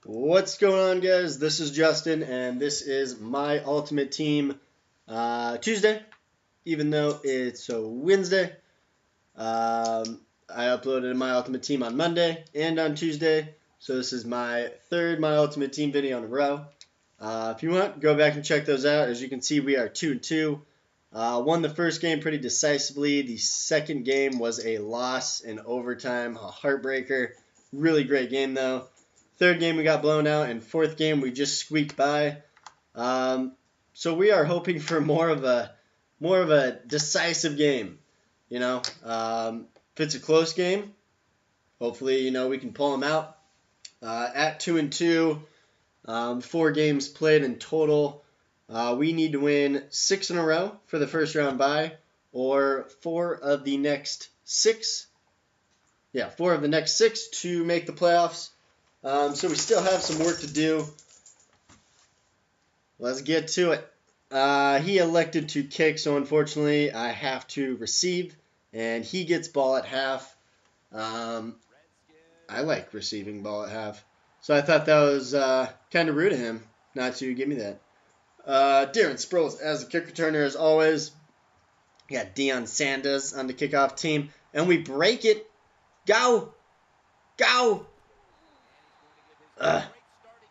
What's going on, guys? This is Justin, and this is my Ultimate Team Tuesday, even though it's a Wednesday. I uploaded my Ultimate Team on Monday and on Tuesday, so this is my third My Ultimate Team video in a row. If you want, go back and check those out. As you can see, we are 2-2. Won the first game pretty decisively. The second game was a loss in overtime, a heartbreaker. Really great game, though. Third game we got blown out, and fourth game we just squeaked by. So we are hoping for more of a decisive game. If it's a close game, hopefully we can pull them out. At 2-2, 4 games played in total. We need to win 6 in a row for the first round bye, or 4 of the next 6. Yeah, 4 of the next 6 to make the playoffs. So we still have some work to do. Let's get to it. He elected to kick, so unfortunately I have to receive, and he gets ball at half. I like receiving ball at half, so I thought that was kind of rude of him not to give me that. Darren Sproles as the kick returner as always. We got Deion Sanders on the kickoff team, and we break it. Go! Go!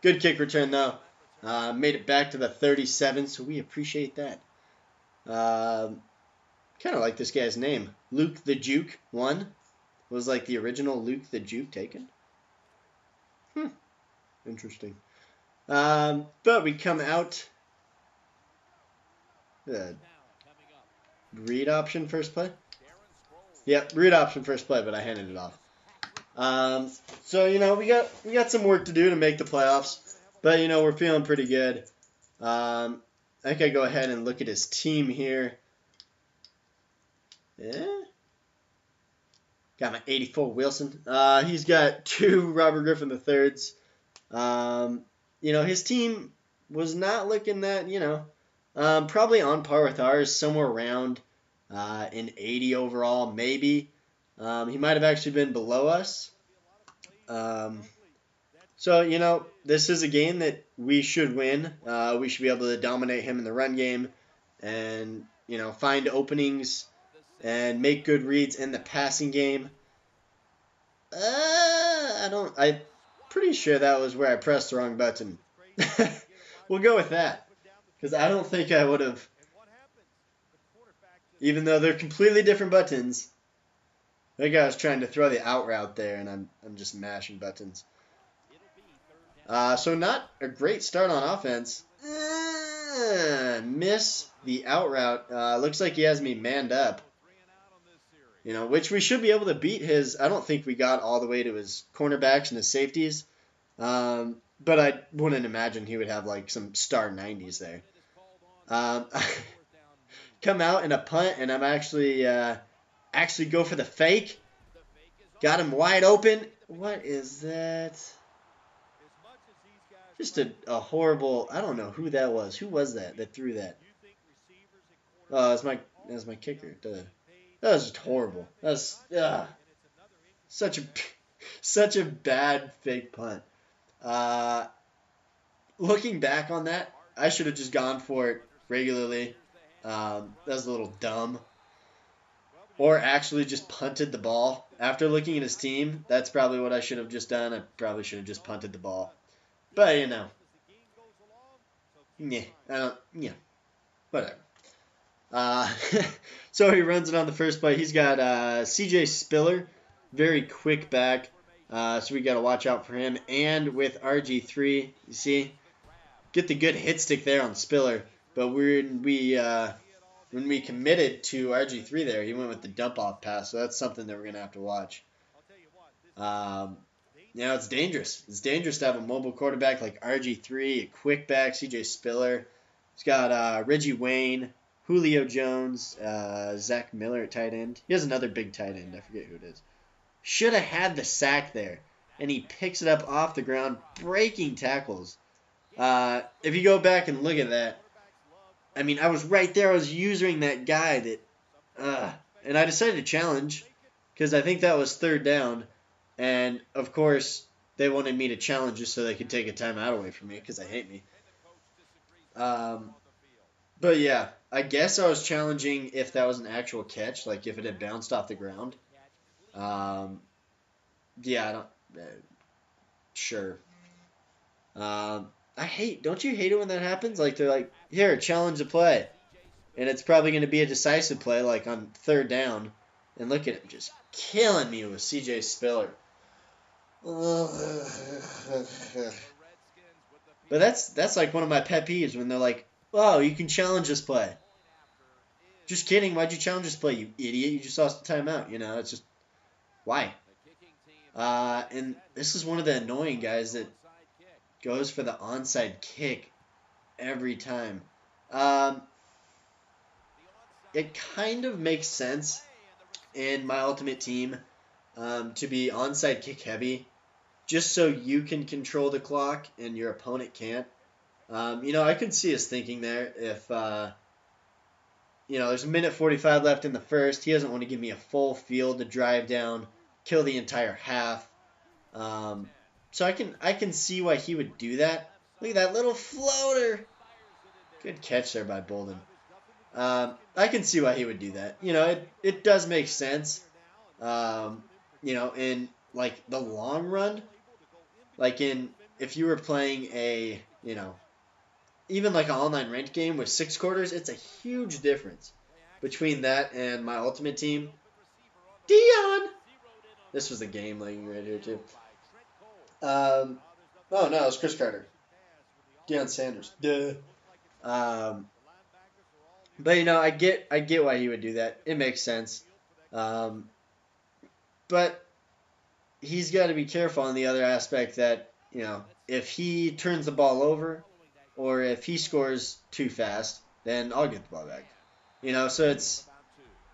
Good kick return, though. Made it back to the 37, so we appreciate that. Kind of like this guy's name. Luke the Juke 1. Was like the original Luke the Juke taken. Interesting. But we come out. Read option first play? Yep, read option first play, but I handed it off. So we got some work to do to make the playoffs, but we're feeling pretty good. I think I go ahead and look at his team here. Yeah. Got my 84 Wilson. He's got 2 Robert Griffin III's. His team was not looking that, probably on par with ours, somewhere around an 80 overall, maybe. He might have actually been below us. So, this is a game that we should win. We should be able to dominate him in the run game and, find openings and make good reads in the passing game. I'm pretty sure that was where I pressed the wrong button. We'll go with that, because I don't think I would have, even though they're completely different buttons. I think I was trying to throw the out route there, and I'm just mashing buttons. So not a great start on offense. Miss the out route. Looks like he has me manned up. Which we should be able to beat his. I don't think we got all the way to his cornerbacks and his safeties. But I wouldn't imagine he would have like some star 90s there. Come out in a punt, and I'm actually go for the fake. Got him wide open. What is that? Just a horrible. I don't know who that was. Who was that threw that? Oh, that's my kicker. That was just horrible. That's such a bad fake punt. Looking back on that, I should have just gone for it regularly. That was a little dumb. Or actually just punted the ball. After looking at his team, that's probably what I should have just done. I probably should have just punted the ball. But, whatever. So he runs it on the first play. He's got CJ Spiller, very quick back. So we got to watch out for him. And with RG3, you see, get the good hit stick there on Spiller. But when we committed to RG3 there, he went with the dump-off pass, so that's something that we're going to have to watch. It's dangerous. It's dangerous to have a mobile quarterback like RG3, a quick back, CJ Spiller. He's got Reggie Wayne, Julio Jones, Zach Miller at tight end. He has another big tight end. I forget who it is. Should have had the sack there, and he picks it up off the ground, breaking tackles. If you go back and look at that, I was right there. I was using that guy and I decided to challenge because I think that was third down. And, of course, they wanted me to challenge just so they could take a timeout away from me because they hate me. But yeah, I guess I was challenging if that was an actual catch, like if it had bounced off the ground. Um, yeah, I don't. Sure. Don't you hate it when that happens? Like they're like, here, challenge the play, and it's probably going to be a decisive play, like on third down, and look at him just killing me with CJ Spiller. But that's like one of my pet peeves when they're like, "Oh, you can challenge this play." Just kidding. Why'd you challenge this play, you idiot? You just lost the timeout. You know, it's just why. And this is one of the annoying guys that goes for the onside kick every time. Um, it kind of makes sense in my ultimate team to be onside kick heavy, just so you can control the clock and your opponent can't. I could see his thinking there if, there's a minute 45 left in the first. He doesn't want to give me a full field to drive down, kill the entire half. So I can see why he would do that. Look at that little floater. Good catch there by Bolden. I can see why he would do that. It does make sense. In like the long run, like if you were playing even like an online ranked game with 6 quarters, it's a huge difference between that and my ultimate team. Dion! This was a game like right here too. Oh no, it's Chris Carter. Deion Sanders. Duh. But I get why he would do that. It makes sense. But he's got to be careful on the other aspect that, if he turns the ball over or if he scores too fast, then I'll get the ball back. So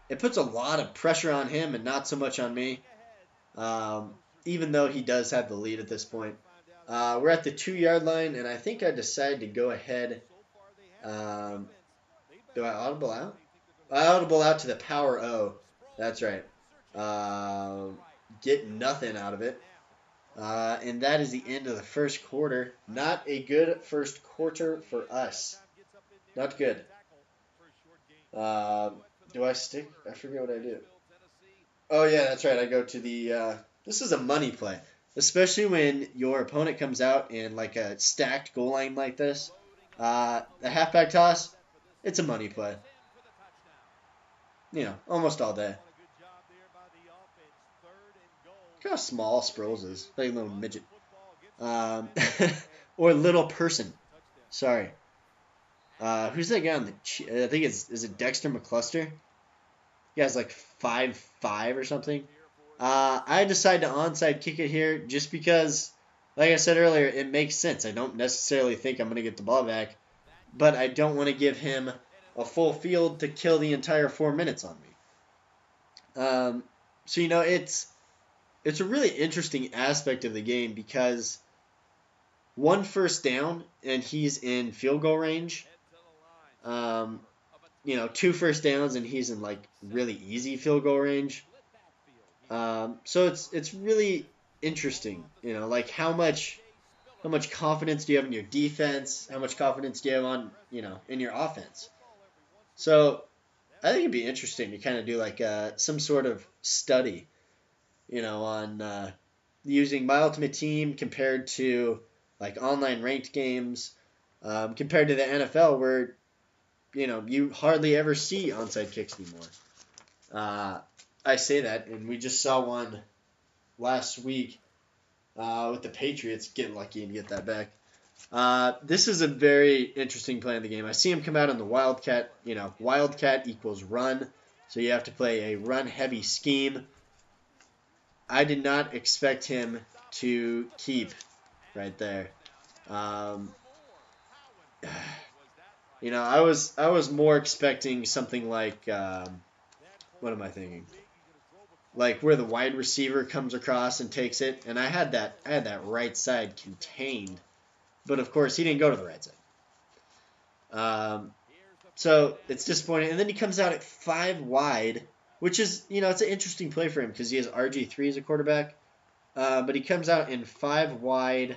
it puts a lot of pressure on him and not so much on me. Even though he does have the lead at this point. We're at the 2-yard line, and I think I decided to go ahead. Do I audible out? I audible out to the power O. That's right. Get nothing out of it. And that is the end of the first quarter. Not a good first quarter for us. Not good. Do I stick? I forget what I do. Oh, yeah, that's right. I go to the... this is a money play. Especially when your opponent comes out in like a stacked goal line like this. The halfback toss, it's a money play. Almost all day. Look how small Sproles is. Like a little midget. Or little person. Sorry. Who's that guy on the... I think is it Dexter McCluster? He has like 5'5" or something. I decided to onside kick it here just because, like I said earlier, it makes sense. I don't necessarily think I'm going to get the ball back, but I don't want to give him a full field to kill the entire 4 minutes on me. So it's a really interesting aspect of the game because 1 first down and he's in field goal range. 2 first downs and he's in like really easy field goal range. So it's really interesting, like how much confidence do you have in your defense? How much confidence do you have on, in your offense? So I think it'd be interesting to kind of do like some sort of study, on using my ultimate team compared to like online ranked games, compared to the NFL where, you hardly ever see onside kicks anymore. I say that, and we just saw one last week with the Patriots. Get lucky and get that back. This is a very interesting play in the game. I see him come out on the Wildcat. Wildcat equals run, so you have to play a run-heavy scheme. I did not expect him to keep right there. I was more expecting something like what am I thinking? Like where the wide receiver comes across and takes it, and I had that right side contained, but of course he didn't go to the right side. So it's disappointing. And then he comes out at 5 wide, which is it's an interesting play for him because he has RG3 as a quarterback. but he comes out in 5 wide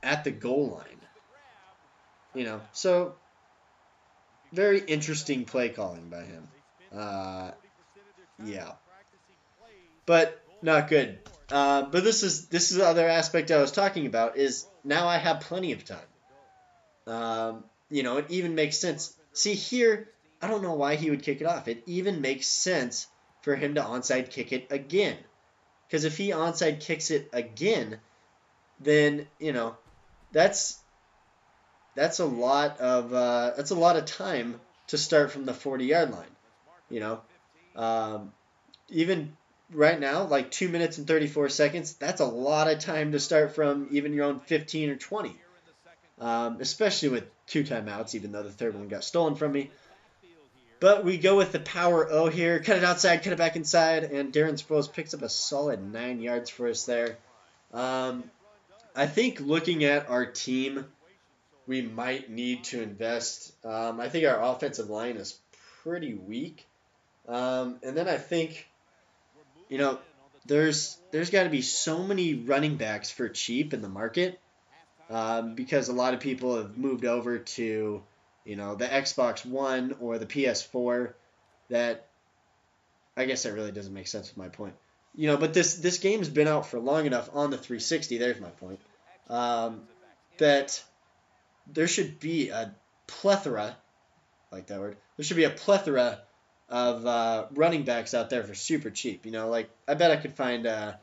at the goal line. So very interesting play calling by him. Yeah, but not good. But this is the other aspect I was talking about. Is now I have plenty of time. It even makes sense. See here, I don't know why he would kick it off. It even makes sense for him to onside kick it again. Because if he onside kicks it again, then that's a lot of time to start from the 40-yard line. Even right now, like 2 minutes and 34 seconds, that's a lot of time to start from even your own 15 or 20. Especially with 2 timeouts, even though the third one got stolen from me. But we go with the power O here. Cut it outside, cut it back inside, and Darren Sproles picks up a solid 9 yards for us there. I think looking at our team, we might need to invest. I think our offensive line is pretty weak. And then I think, there's got to be so many running backs for cheap in the market. Because a lot of people have moved over to, the Xbox One or the PS4. That, I guess that really doesn't make sense with my point. But this game's been out for long enough on the 360. There's my point. That there should be a plethora, like that word. There should be a plethora of running backs out there for super cheap. Like I bet I could find an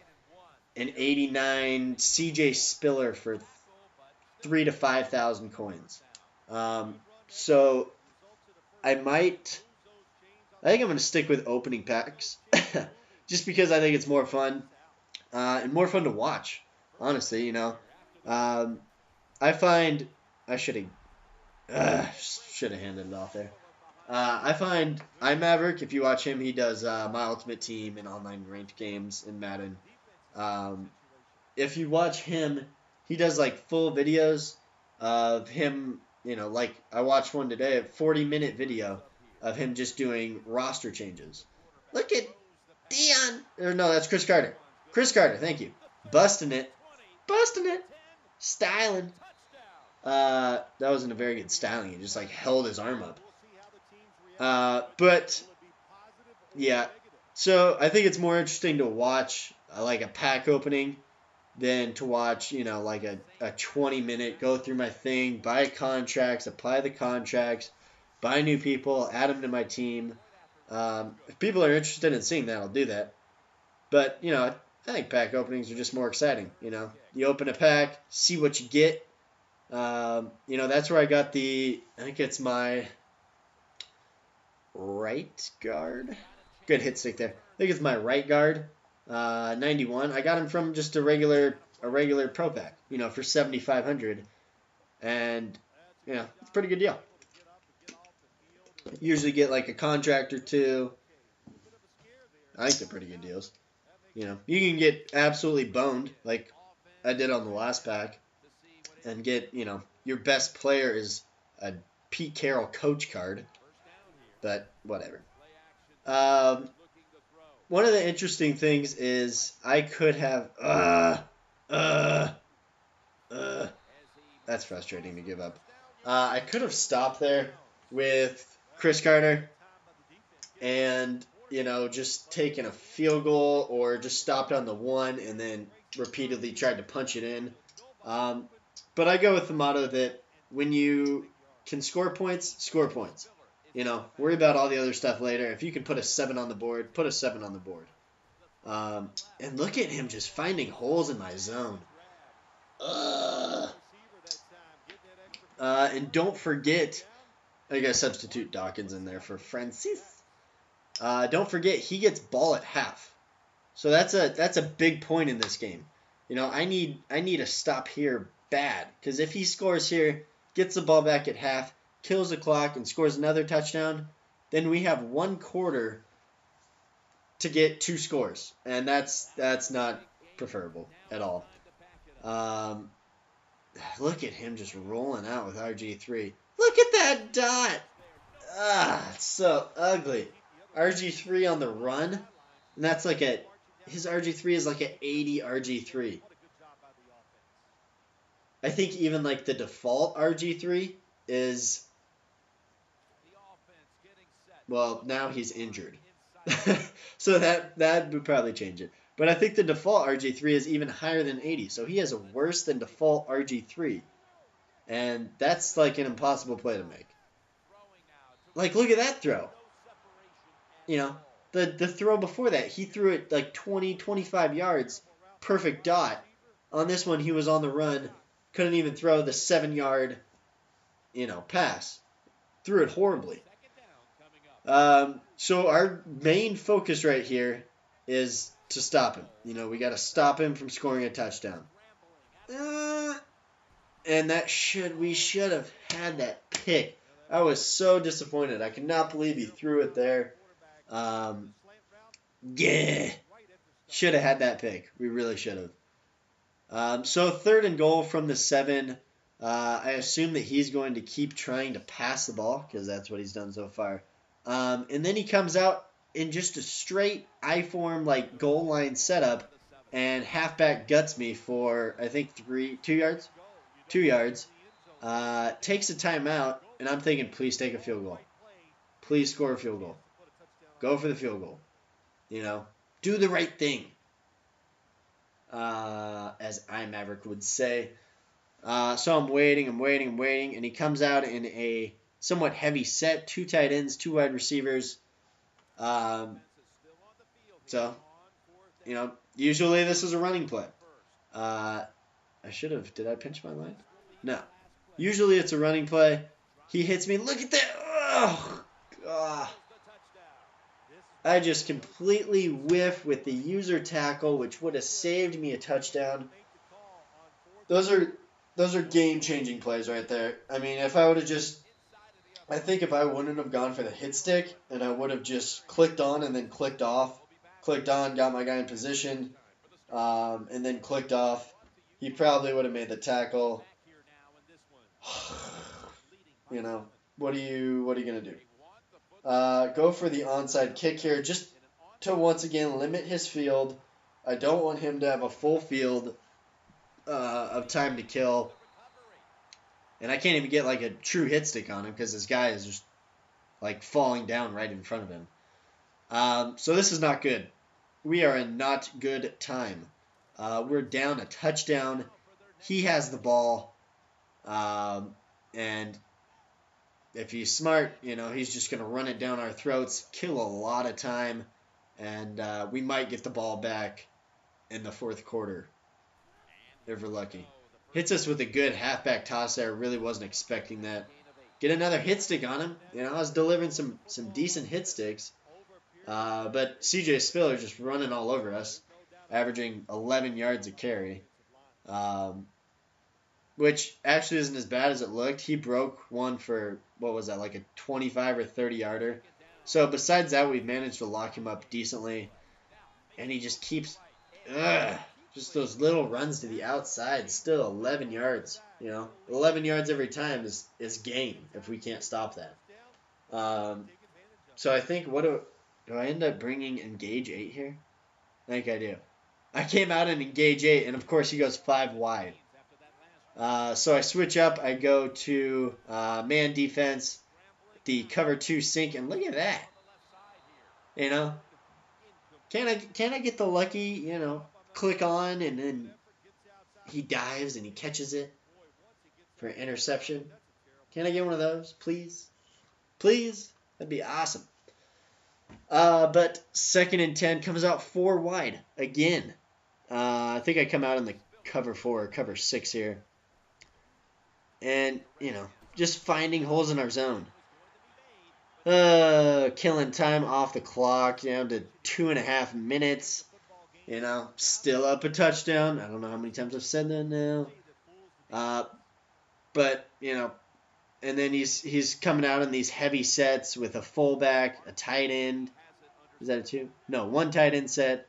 89 CJ Spiller for 3,000 to 5,000 coins. So I think I'm going to stick with opening packs just because I think it's more fun and more fun to watch, honestly. I find I should have handed it off there. I find iMaverick, if you watch him, he does My Ultimate Team and online ranked games in Madden. If you watch him, he does like full videos of him, like I watched one today, a 40-minute video of him just doing roster changes. Look at Dion. Or no, that's Chris Carter. Chris Carter, thank you. Busting it. Styling. That wasn't a very good styling. He just like held his arm up. But yeah, so I think it's more interesting to watch like a pack opening than to watch, like a 20-minute go through my thing, buy contracts, apply the contracts, buy new people, add them to my team. If people are interested in seeing that, I'll do that. But, I think pack openings are just more exciting. You open a pack, see what you get. That's where I got I think it's my right guard. Good hit stick there. I think it's my right guard. 91. I got him from just a regular pro pack, for 7,500, and it's a pretty good deal. Usually get like a contract or two. I think they're pretty good deals. You can get absolutely boned like I did on the last pack, and get your best player is a Pete Carroll coach card, but whatever. One of the interesting things is I could have that's frustrating to give up. I could have stopped there with Chris Carter and just taken a field goal or just stopped on the 1 and then repeatedly tried to punch it in. But I go with the motto that when you can score points, score points. Worry about all the other stuff later. If you can put a 7 on the board, put a 7 on the board. And look at him just finding holes in my zone. And don't forget, I got to substitute Dawkins in there for Francis. Don't forget, he gets ball at half. So that's a big point in this game. I need a stop here bad. Because if he scores here, gets the ball back at half, kills the clock, and scores another touchdown, then we have 1 quarter to get 2 scores. And that's not preferable at all. Look at him just rolling out with RG3. Look at that dot. It's so ugly. RG3 on the run. And that's like his RG3 is like an 80 RG3. I think even like the default RG3 is, well, now he's injured. So that would probably change it. But I think the default RG3 is even higher than 80. So he has a worse than default RG3. And that's like an impossible play to make. Like, look at that throw. You know, the throw before that, he threw it like 20, 25 yards. Perfect dot. On this one, he was on the run. Couldn't even throw the 7-yard, pass. Threw it horribly. So our main focus right here is to stop him. We got to stop him from scoring a touchdown. And we should have had that pick. I was so disappointed. I could not believe he threw it there. Yeah. Should have had that pick. We really should have. So 3rd and goal from the 7. I assume that he's going to keep trying to pass the ball because that's what he's done so far. And then he comes out in just a straight I-form like goal line setup, and halfback guts me for I think 2 yards. 2 yards. Takes a timeout, and I'm thinking, please take a field goal. Please score a field goal. Go for the field goal. Do the right thing. As iMaverick would say. So I'm waiting, and he comes out in a somewhat heavy set, 2 tight ends, 2 wide receivers. So, usually this is a running play. Did I pinch my line? No. Usually it's a running play. He hits me. Look at that. Oh, God. I just completely whiff with the user tackle, which would have saved me a touchdown. Those are game-changing plays right there. I mean, if I would have I think if I wouldn't have gone for the hit stick and I would have just clicked on and then clicked off, clicked on, got my guy in position, and then clicked off, he probably would have made the tackle. What are you gonna do? Go for the onside kick here, just to once again limit his field. I don't want him to have a full field of time to kill. And I can't even get like a true hit stick on him because this guy is just like falling down right in front of him. So this is not good. We are in not good time. We're down a touchdown. He has the ball. And if he's smart, he's just going to run it down our throats, kill a lot of time, and we might get the ball back in the 4th quarter if we're lucky. Hits us with a good halfback toss there. Really wasn't expecting that. Get another hit stick on him. I was delivering some decent hit sticks. But CJ Spiller just running all over us, averaging 11 yards a carry. Which actually isn't as bad as it looked. He broke one for, what was that, like a 25 or 30 yarder. So besides that, we've managed to lock him up decently. And he just keeps, just those little runs to the outside. Still 11 yards, 11 yards every time is game if we can't stop that. So I think, do I end up bringing Engage 8 here? I think I do. I came out in Engage 8, and of course he goes 5 wide. So I switch up. I go to man defense, the cover 2 sink, and look at that. Can I get the lucky, click on and then he dives and he catches it for an interception? Can I get one of those, please? Please? That'd be awesome. But 2nd and 10 comes out 4 wide again. I think I come out in the cover 4 or cover 6 here. And, just finding holes in our zone. Killing time off the clock down to 2.5 minutes. Still up a touchdown. I don't know how many times I've said that now. But, and then he's coming out in these heavy sets with a fullback, a tight end. Is that a 2? No, 1 tight end set.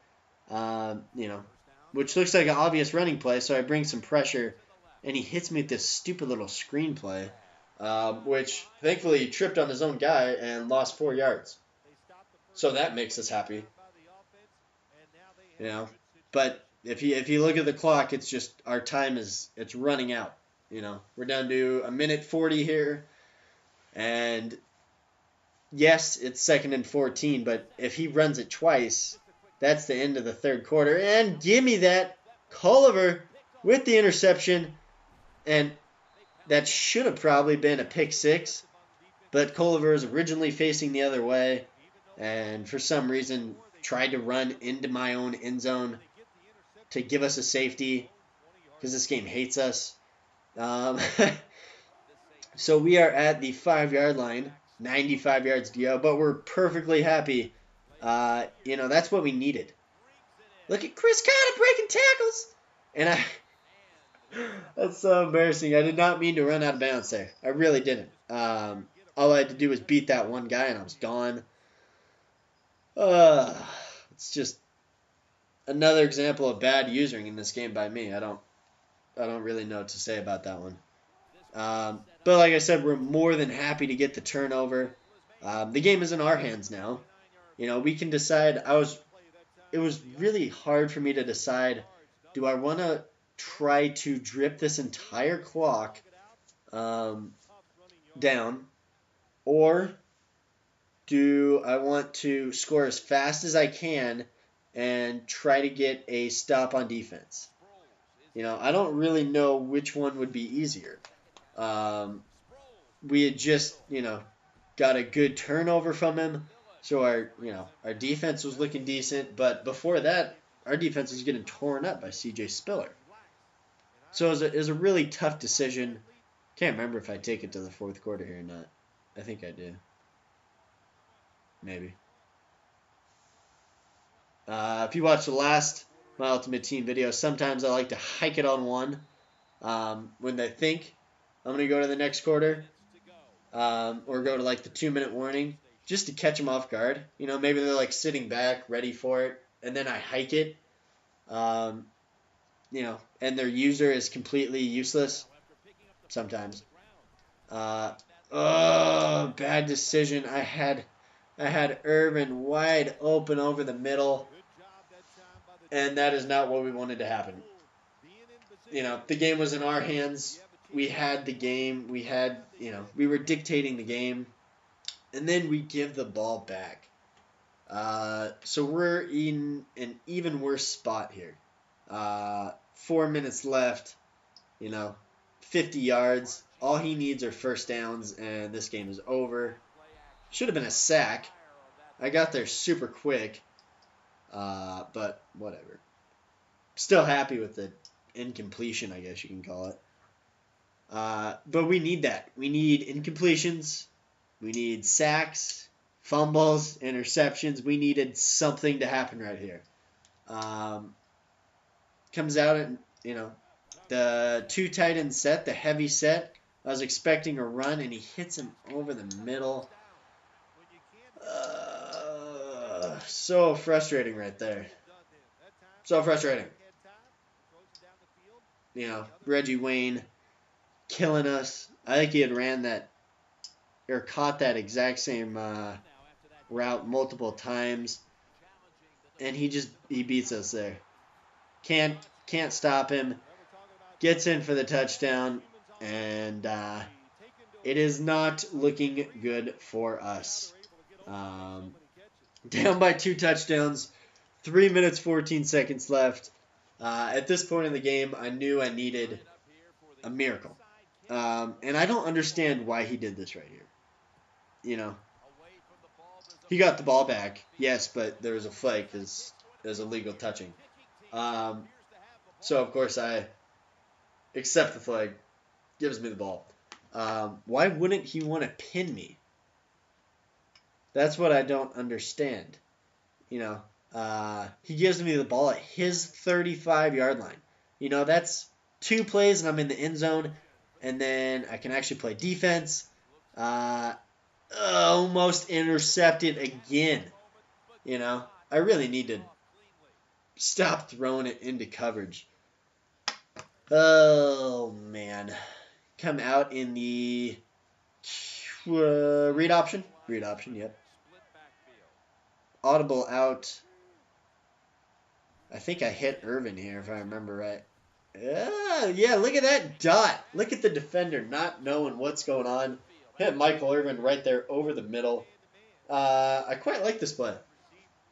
Which looks like an obvious running play, so I bring some pressure. And he hits me with this stupid little screen play, which thankfully he tripped on his own guy and lost 4 yards. So that makes us happy. you know. But if you look at the clock, it's just our time it's running out. You know, we're down to a minute 40 here, and yes, it's 2nd and 14. But if he runs it twice, that's the end of the third quarter. And give me that Culliver with the interception, and that should have probably been a pick six. But Culliver is originally facing the other way, and for some reason tried to run into my own end zone to give us a safety because this game hates us. So we are at the 5-yard line, 95 yards to go, but we're perfectly happy. That's what we needed. Look at Chris Cotta breaking tackles. And that's so embarrassing. I did not mean to run out of bounds there. I really didn't. All I had to do was beat that one guy, and I was gone. It's just another example of bad using in this game by me. I don't really know what to say about that one. But like I said, we're more than happy to get the turnover. The game is in our hands now. We can decide. It was really hard for me to decide, do I want to try to drip this entire clock down, or do I want to score as fast as I can and try to get a stop on defense? I don't really know which one would be easier. We had just, got a good turnover from him, so our defense was looking decent. But before that, our defense was getting torn up by C.J. Spiller. So it was a really tough decision. Can't remember if I take it to the fourth quarter here or not. I think I do. Maybe. If you watch the last My Ultimate Team video, sometimes I like to hike it on one when they think I'm going to go to the next quarter, or go to like the 2-minute warning, just to catch them off guard. Maybe they're like sitting back, ready for it, and then I hike it, and their user is completely useless sometimes. Bad decision. I had Irvin wide open over the middle, and that is not what we wanted to happen. The game was in our hands. We had the game. We were dictating the game, and then we give the ball back. So we're in an even worse spot here. 4 minutes left, 50 yards. All he needs are first downs, and this game is over. Should have been a sack. I got there super quick, but whatever. Still happy with the incompletion, I guess you can call it. But we need that. We need incompletions. We need sacks, fumbles, interceptions. We needed something to happen right here. Comes out and, the 2 tight end set, the heavy set. I was expecting a run, and he hits him over the middle. So frustrating right there. So frustrating. Reggie Wayne killing us. I think he had ran that, or caught that exact same route multiple times, and he beats us there. Can't stop him. Gets in for the touchdown, and it is not looking good for us. Down by 2 touchdowns, 3 minutes 14 seconds left. At this point in the game, I knew I needed a miracle. And I don't understand why he did this right here. He got the ball back, yes, but there was a flag because there's illegal touching. So, of course, I accept the flag, gives me the ball. Why wouldn't he want to pin me? That's what I don't understand. He gives me the ball at his 35-yard line. That's 2 plays and I'm in the end zone, and then I can actually play defense. Almost intercepted again. I really need to stop throwing it into coverage. Oh, man. Come out in the read option. Read option, yep. Audible out. I think I hit Irvin here, if I remember right. Yeah, look at that dot. Look at the defender not knowing what's going on. Hit Michael Irvin right there over the middle. I quite like this play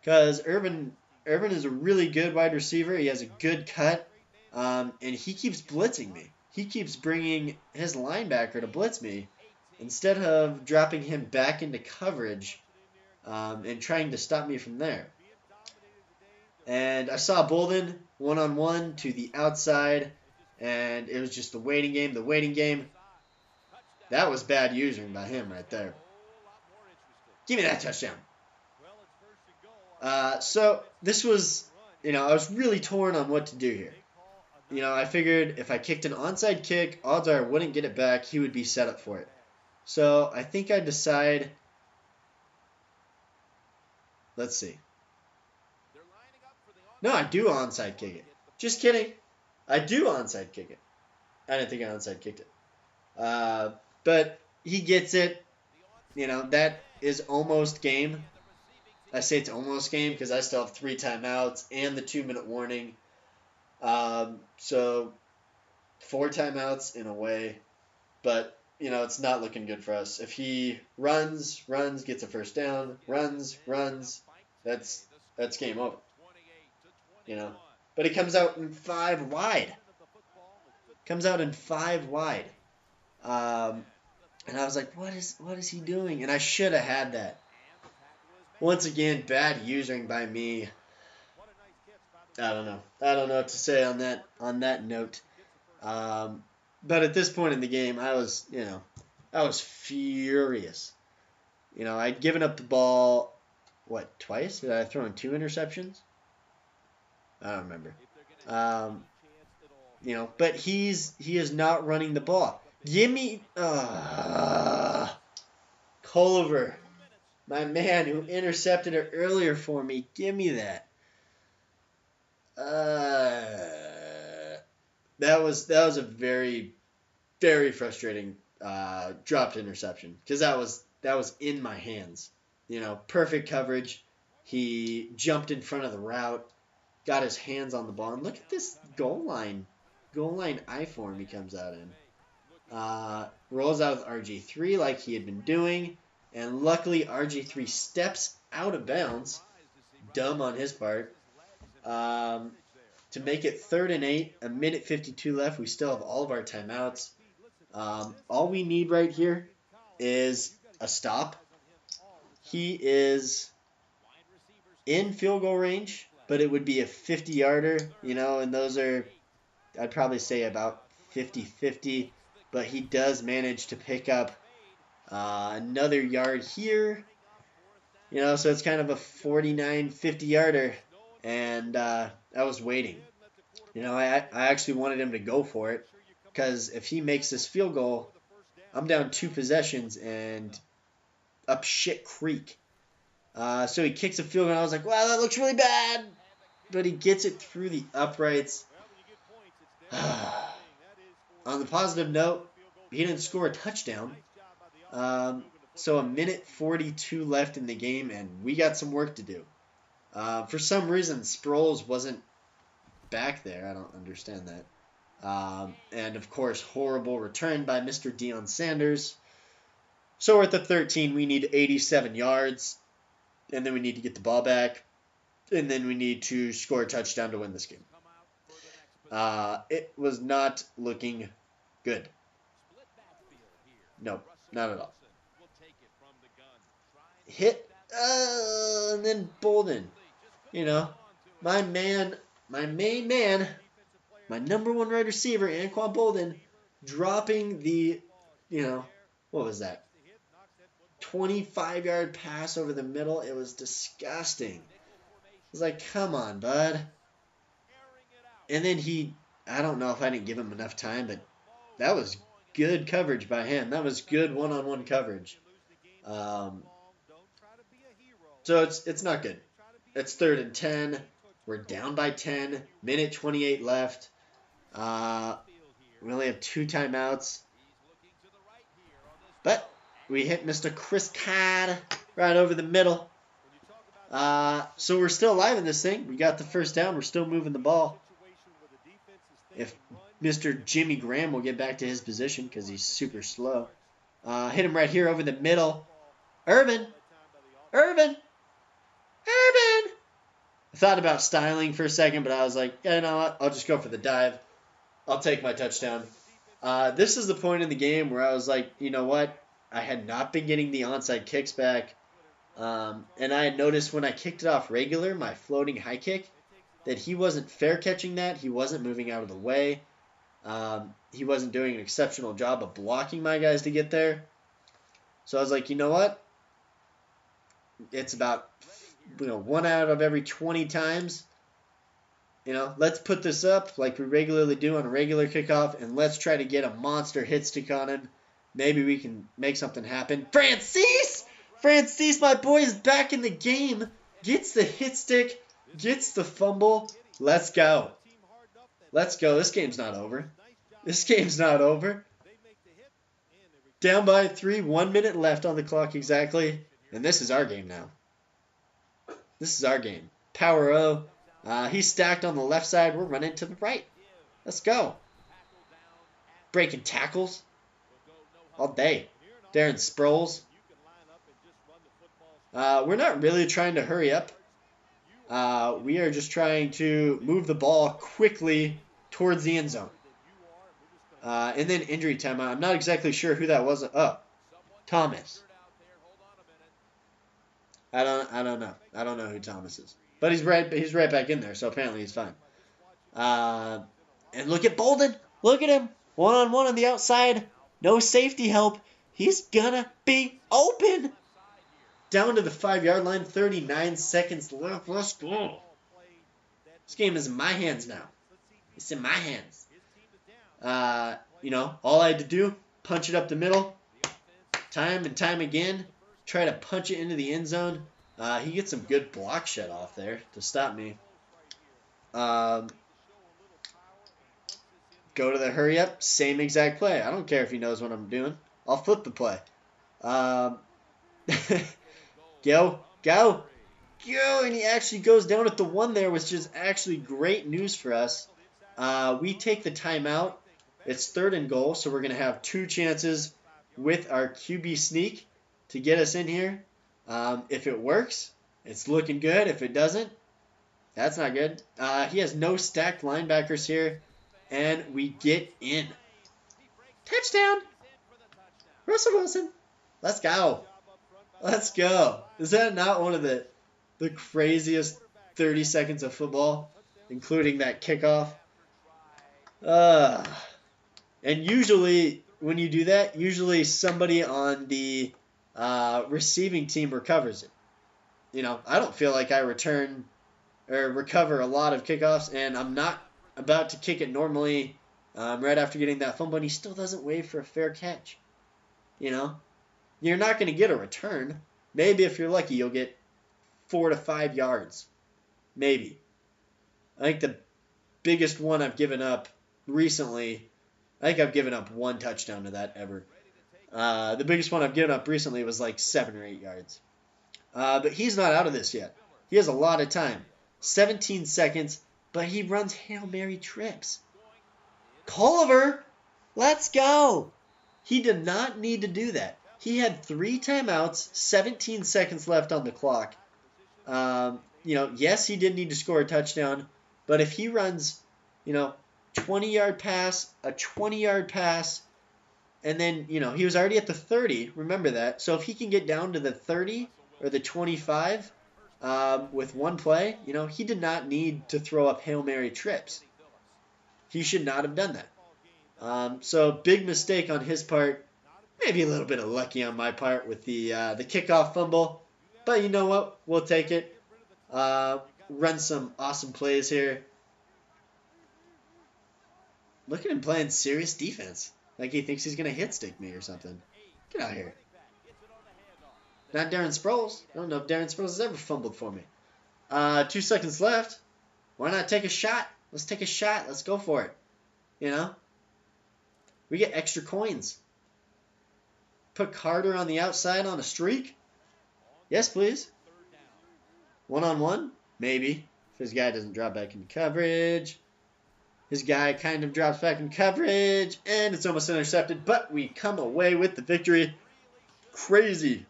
because Irvin is a really good wide receiver. He has a good cut, and he keeps blitzing me. He keeps bringing his linebacker to blitz me instead of dropping him back into coverage and trying to stop me from there. And I saw Bolden one-on-one to the outside, and it was just the waiting game. The waiting game. That was bad using by him right there. Give me that touchdown. So this was, I was really torn on what to do here. I figured if I kicked an onside kick, odds are I wouldn't get it back. He would be set up for it. So I think I decide, let's see. No, I do onside kick it. Just kidding. I do onside kick it. I didn't think I onside kicked it. But he gets it. That is almost game. I say it's almost game because I still have 3 timeouts and the 2-minute warning. So 4 timeouts in a way. But, it's not looking good for us. If he runs, gets a first down, runs, that's game over. But he comes out in 5 wide. And I was like, what is he doing? And I should have had that. Once again, bad using by me. I don't know what to say on that note. But at this point in the game, I was furious. I'd given up the ball, twice? Did I throw in 2 interceptions? I don't remember. But he is not running the ball. Give me Culver, my man who intercepted it earlier for me. Give me that. That was a very, very frustrating dropped interception because that was in my hands. Perfect coverage. He jumped in front of the route, got his hands on the ball, and look at this goal line I form he comes out in. Rolls out with RG3 like he had been doing, and luckily RG3 steps out of bounds. Dumb on his part. To make it 3rd and 8, 1:52 left. We still have all of our timeouts. All we need right here is a stop. He is in field goal range, but it would be a 50-yarder, and those are, I'd probably say about 50-50, but he does manage to pick up another yard here, so it's kind of a 49, 50-yarder, and I was waiting. I actually wanted him to go for it, because if he makes this field goal, I'm down 2 possessions and up shit creek. So he kicks a field goal, and I was like, wow, that looks really bad, but he gets it through the uprights. On the positive note, he didn't score a touchdown. So 1:42 left in the game, and we got some work to do. For some reason, Sproles wasn't back there. I don't understand that. And, of course, horrible return by Mr. Deion Sanders. So we're at the 13. We need 87 yards, and then we need to get the ball back, and then we need to score a touchdown to win this game. It was not looking good. No, not at all. Hit, and then Bolden. My main man, my number 1 wide receiver, Anquan Bolden, dropping the, what was that? 25-yard pass over the middle. It was disgusting. I was like, come on, bud. And then I don't know if I didn't give him enough time, but that was good coverage by him. That was good one-on-one coverage. So it's not good. It's 3rd and 10. We're down by 10. 1:28 left. We only have 2 timeouts. But we hit Mr. Chris Codd right over the middle. So we're still alive in this thing. We got the first down. We're still moving the ball. If Mr. Jimmy Graham will get back to his position because he's super slow. Hit him right here over the middle. Urban. Urban. Urban. I thought about styling for a second, but I was like, yeah, you know what? I'll just go for the dive. I'll take my touchdown. This is the point in the game where I was like, you know what? I had not been getting the onside kicks back. And I had noticed when I kicked it off regular, my floating high kick, that he wasn't fair catching that. He wasn't moving out of the way. He wasn't doing an exceptional job of blocking my guys to get there. So I was like, you know what? It's about 1 out of every 20 times. Let's put this up like we regularly do on a regular kickoff, and let's try to get a monster hit stick on him. Maybe we can make something happen. Francis, my boy, is back in the game. Gets the hit stick, gets the fumble. Let's go. Let's go. This game's not over. This game's not over. Down by 3, 1 minute left on the clock exactly. And this is our game now. This is our game. Power O. He's stacked on the left side. We're running to the right. Let's go. Breaking tackles. All day. Darren Sproles. We're not really trying to hurry up. We are just trying to move the ball quickly towards the end zone. And then injury timeout. I'm not exactly sure who that was. Oh, Thomas. I don't know. I don't know who Thomas is. But he's right back in there, so apparently he's fine. And look at Bolden. Look at him. One-on-one on the outside. No safety help. He's gonna be open. Down to the 5-yard line. 39 seconds left. Let's go. This game is in my hands now. It's in my hands. All I had to do, punch it up the middle. Time and time again. Try to punch it into the end zone. He gets some good block shut off there to stop me. Go to the hurry up. Same exact play. I don't care if he knows what I'm doing. I'll flip the play. Go. And he actually goes down at the 1 there, which is actually great news for us. We take the timeout. It's 3rd and goal, so we're going to have 2 chances with our QB sneak to get us in here. If it works, it's looking good. If it doesn't, that's not good. He has no stacked linebackers here, and we get in. Touchdown! Russell Wilson. Let's go. Let's go. Is that not one of the craziest 30 seconds of football, including that kickoff? And usually when you do that, usually somebody on the receiving team recovers it. I don't feel like I recover a lot of kickoffs, and I'm not about to kick it normally right after getting that fumble, and he still doesn't wait for a fair catch. You're not going to get a return. Maybe if you're lucky, you'll get 4 to 5 yards. Maybe. I think the biggest one I've given up recently, I think I've given up 1 touchdown to that ever. The biggest one I've given up recently was like 7 or 8 yards. But he's not out of this yet. He has a lot of time. 17 seconds, but he runs Hail Mary trips. Culliver, let's go. He did not need to do that. He had 3 timeouts, 17 seconds left on the clock. Yes, he did need to score a touchdown, but if he runs, 20-yard pass, a 20-yard pass, and then, he was already at the 30, remember that. So if he can get down to the 30 or the 25 with 1 play, he did not need to throw up Hail Mary trips. He should not have done that. So big mistake on his part. Maybe a little bit of lucky on my part with the kickoff fumble. But you know what? We'll take it. Run some awesome plays here. Look at him playing serious defense. Like he thinks he's going to hit stick me or something. Get out of here. Not Darren Sproles. I don't know if Darren Sproles has ever fumbled for me. 2 seconds left. Why not take a shot? Let's take a shot. Let's go for it. We get extra coins. Put Carter on the outside on a streak. Yes, please. One-on-one? Maybe. If his guy doesn't drop back into coverage. His guy kind of drops back in coverage, and it's almost intercepted, but we come away with the victory. Crazy,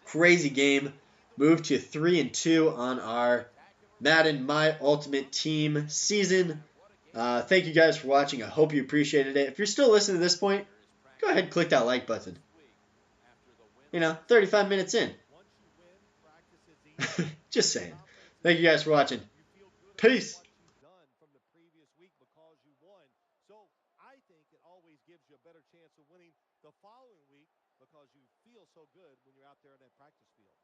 crazy game. Move to 3-2 on our Madden My Ultimate Team season. Thank you guys for watching. I hope you appreciated it. If you're still listening to this point, go ahead and click that like button. 35 minutes in. Just saying. Thank you guys for watching. Peace. So I think it always gives you a better chance of winning the following week because you feel so good when you're out there in that practice field.